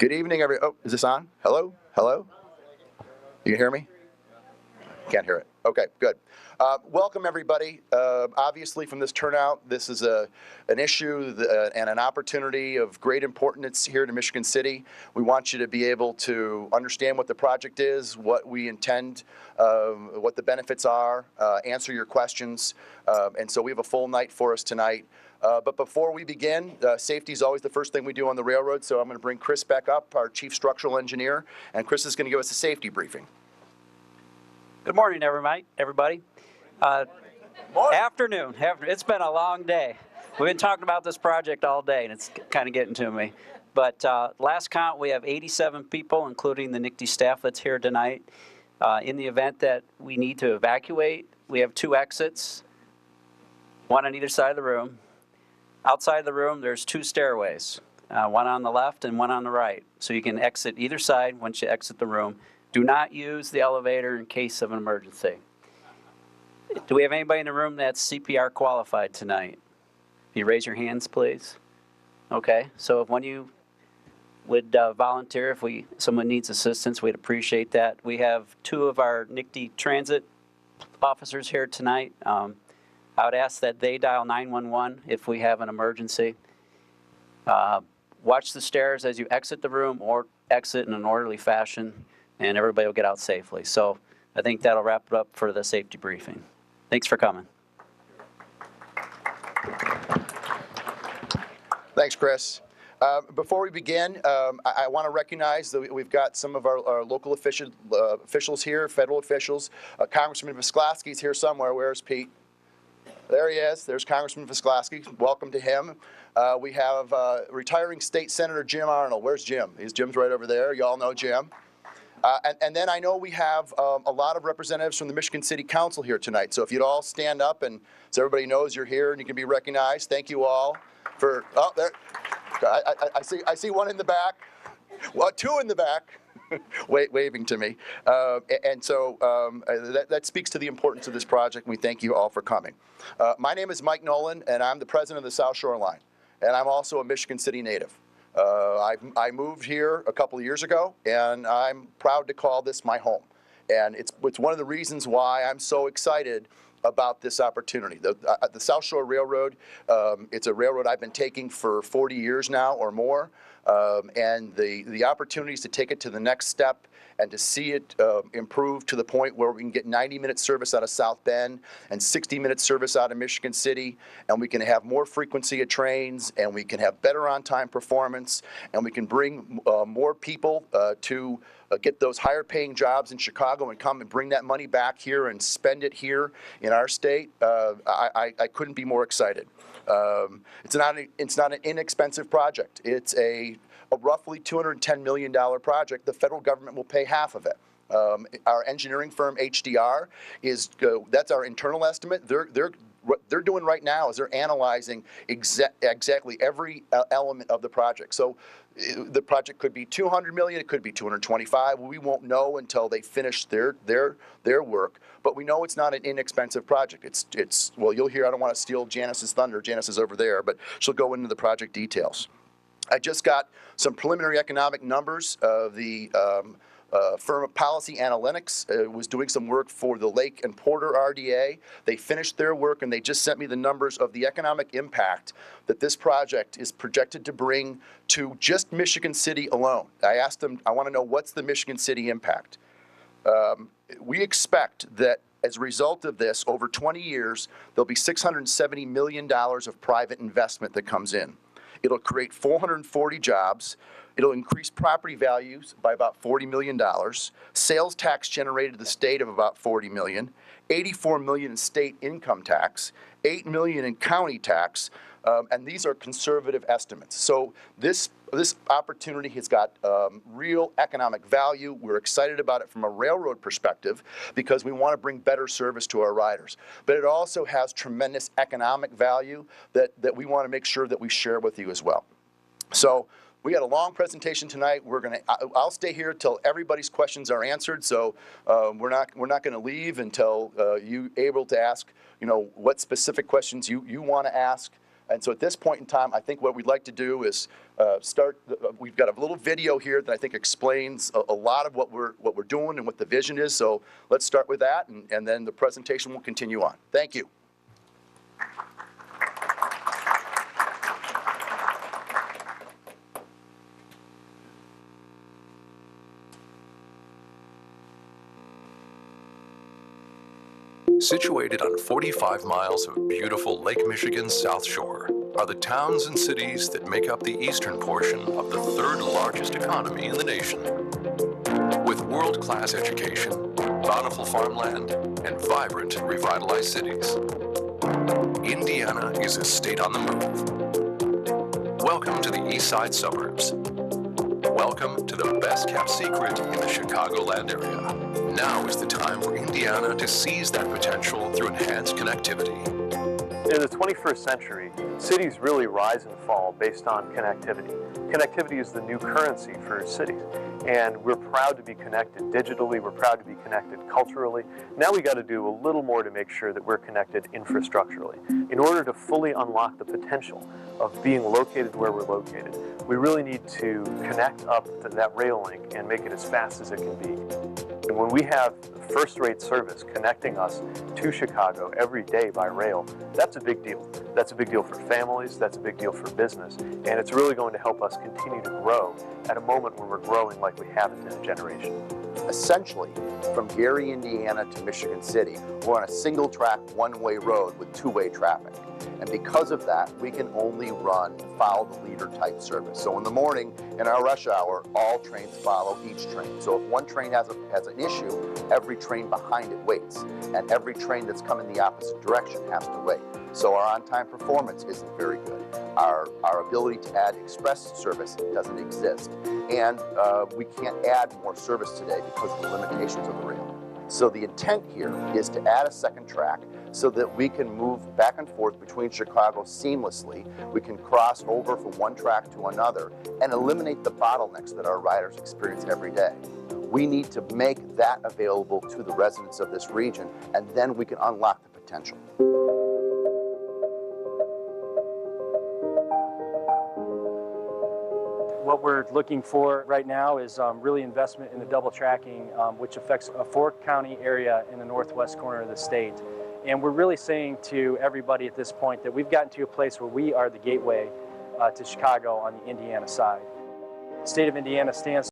Good evening, oh, is this on? Hello? Hello? You can hear me? Can't hear it. Okay, good. Welcome, everybody. Obviously, from this turnout, this is an issue and an opportunity of great importance here to Michigan City. We want you to be able to understand what the project is, what we intend, what the benefits are, answer your questions. And so we have a full night for us tonight. But before we begin, safety is always the first thing we do on the railroad, so I'm going to bring Chris back up, our Chief Structural Engineer, and Chris is going to give us a safety briefing. Good morning, everybody. Afternoon. It's been a long day. We've been talking about this project all day, and it's kind of getting to me. But last count, we have 87 people, including the NICTD staff that's here tonight. In the event that we need to evacuate, we have 2 exits, one on either side of the room. Outside the room, there's 2 stairways, one on the left and one on the right. So you can exit either side once you exit the room. Do not use the elevator in case of an emergency. Do we have anybody in the room that's CPR qualified tonight? Can you raise your hands, please? Okay, so if one of you would volunteer if someone needs assistance, we'd appreciate that. We have 2 of our NICTD transit officers here tonight. I would ask that they dial 911 if we have an emergency. Watch the stairs as you exit the room or exit in an orderly fashion, and everybody will get out safely. So I think that'll wrap it up for the safety briefing. Thanks for coming. Thanks, Chris. Before we begin, I want to recognize that we've got some of our local officials here, federal officials. Congressman Visclosky's here somewhere. Where's Pete? There he is. There's Congressman Visclosky. Welcome to him. We have retiring State Senator Jim Arnold. Where's Jim? Jim's right over there. You all know Jim. And then I know we have a lot of representatives from the Michigan City Council here tonight. So if you'd all stand up and so everybody knows you're here and you can be recognized. Thank you all for, oh, there. I see one in the back. Well, 2 in the back. Waving to me. And so that speaks to the importance of this project, and we thank you all for coming. My name is Mike Nolan, and I'm the president of the South Shore Line, and I'm also a Michigan City native. I moved here a couple of years ago, and I'm proud to call this my home. And it's one of the reasons why I'm so excited about this opportunity. The South Shore Railroad, it's a railroad I've been taking for 40 years now or more. And the opportunities to take it to the next step and to see it improve to the point where we can get 90-minute service out of South Bend and 60-minute service out of Michigan City, and we can have more frequency of trains, and we can have better on-time performance, and we can bring more people to get those higher paying jobs in Chicago and come and bring that money back here and spend it here in our state. I couldn't be more excited. It's not an inexpensive project. It's a roughly $210 million project. The federal government will pay half of it. Our engineering firm HDR that's our internal estimate. What they're doing right now is they're analyzing exactly every element of the project. So the project could be $200 million, it could be $225. We won't know until they finish their work. But we know it's not an inexpensive project. It's well, you'll hear. I don't want to steal Janice's thunder. Janice is over there, but she'll go into the project details. I just got some preliminary economic numbers of the firm of Policy Analytics was doing some work for the Lake and Porter RDA. They finished their work and they just sent me the numbers of the economic impact that this project is projected to bring to just Michigan City alone. I asked them, I want to know what's the Michigan City impact. We expect that as a result of this, over 20 years, there'll be $670 million of private investment that comes in. It'll create 440 jobs. It'll increase property values by about $40 million, sales tax generated to the state of about $40 million, $84 million in state income tax, $8 million in county tax, and these are conservative estimates. So this opportunity has got real economic value. We're excited about it from a railroad perspective because we want to bring better service to our riders. But it also has tremendous economic value that we want to make sure that we share with you as well. So we got a long presentation tonight. I'll stay here till everybody's questions are answered. So we're not going to leave until you're able to ask, what specific questions you want to ask. And so at this point in time, I think what we'd like to do is we've got a little video here that I think explains a lot of what we're doing and what the vision is. So let's start with that, and then the presentation will continue on. Thank you. Situated on 45 miles of beautiful Lake Michigan's South Shore are the towns and cities that make up the eastern portion of the third largest economy in the nation. With world-class education, bountiful farmland, and vibrant, revitalized cities, Indiana is a state on the move. Welcome to the East Side suburbs. Welcome to the best-kept secret in the Chicagoland area. Now is the time for Indiana to seize that potential through enhanced connectivity. In the 21st century, cities really rise and fall based on connectivity. Connectivity is the new currency for cities, and we're proud to be connected digitally, we're proud to be connected culturally. Now we got to do a little more to make sure that we're connected infrastructurally. In order to fully unlock the potential of being located where we're located, we really need to connect up to that rail link and make it as fast as it can be. And when we have first-rate service connecting us to Chicago every day by rail, that's a big deal. That's a big deal for families, that's a big deal for business, and it's really going to help us continue to grow at a moment when we're growing like we haven't in a generation. Essentially, from Gary, Indiana to Michigan City, we're on a single-track, one-way road with two-way traffic. And because of that, we can only run follow-the-leader type service. So in the morning, in our rush hour, all trains follow each train. So if one train has an issue, every train behind it waits. And every train that's coming the opposite direction has to wait. So our on-time performance isn't very good. Our ability to add express service doesn't exist. And we can't add more service today because of the limitations of the rail. So the intent here is to add a second track so that we can move back and forth between Chicago seamlessly. We can cross over from one track to another and eliminate the bottlenecks that our riders experience every day. We need to make that available to the residents of this region, and then we can unlock the potential. What we're looking for right now is really investment in the double tracking, which affects a 4-county area in the northwest corner of the state. And we're really saying to everybody at this point that we've gotten to a place where we are the gateway to Chicago on the Indiana side. The state of Indiana stands